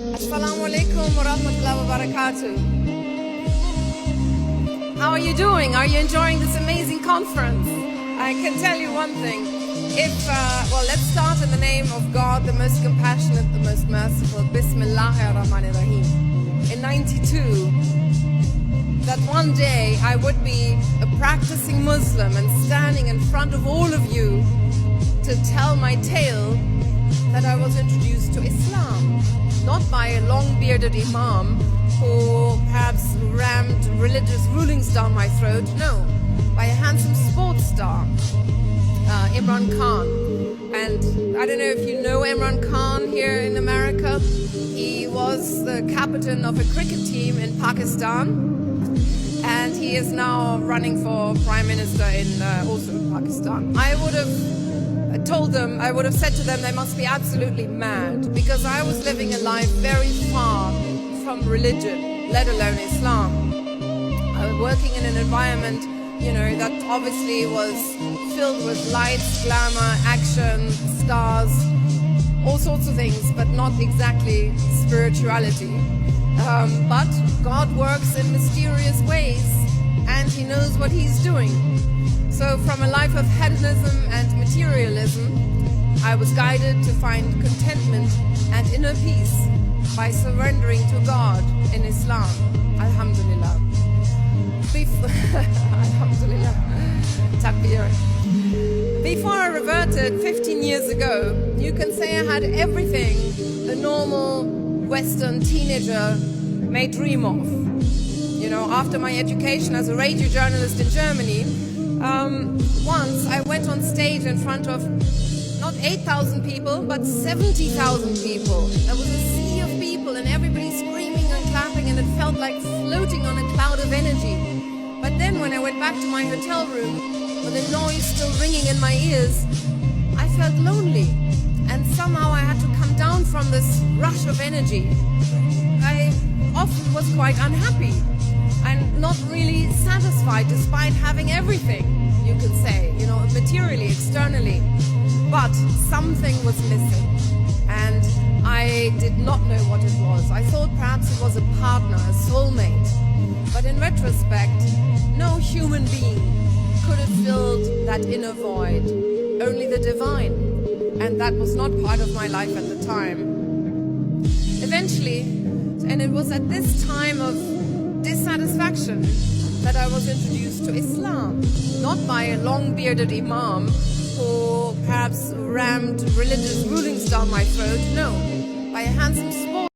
Assalamu alaikum wa rahmatullahi wa barakatuh. How are you doing? Are you enjoying this amazing conference? I can tell you one thing. Well, let's start in the name of God, the most compassionate, the most merciful. Bismillahir Rahmanir Rahim. In 92, that one day I would be a practicing Muslim and standing in front of all of you to tell my tale that I was introduced to Islam, not by a long-bearded imam who perhaps rammed religious rulings down my throat, no, by a handsome sports star, Imran Khan. And I don't know if you know Imran Khan here in America. He was the captain of a cricket team in Pakistan, and he is now running for Prime Minister in also Pakistan. I would have said to them they must be absolutely mad, because I was living a life very far from religion, let alone Islam. I was working in an environment, that obviously was filled with lights, glamour, action, stars, all sorts of things, but not exactly spirituality. But God works in mysterious ways, and He knows what He's doing. So from a life of hedonism and materialism, I was guided to find contentment and inner peace by surrendering to God in Islam. Alhamdulillah. Alhamdulillah. Takbir. Before I reverted 15 years ago, you can say I had everything a normal Western teenager may dream of. After my education as a radio journalist in Germany, once I went on stage in front of not 8,000 people, but 70,000 people. There was a sea of people and everybody screaming and clapping, and it felt like floating on a cloud of energy. But then when I went back to my hotel room, with the noise still ringing in my ears, I felt lonely. And somehow I had to come down from this rush of energy. I often was quite unhappy and not really satisfied, despite having everything, you could say, materially, externally. But something was missing, and I did not know what it was. I thought perhaps it was a partner, a soulmate. But in retrospect, no human being could have filled that inner void, only the divine. And that was not part of my life at the time. Eventually, and it was at this time of dissatisfaction that I was introduced to Islam, not by a long-bearded imam who perhaps rammed religious rulings down my throat, no, by a handsome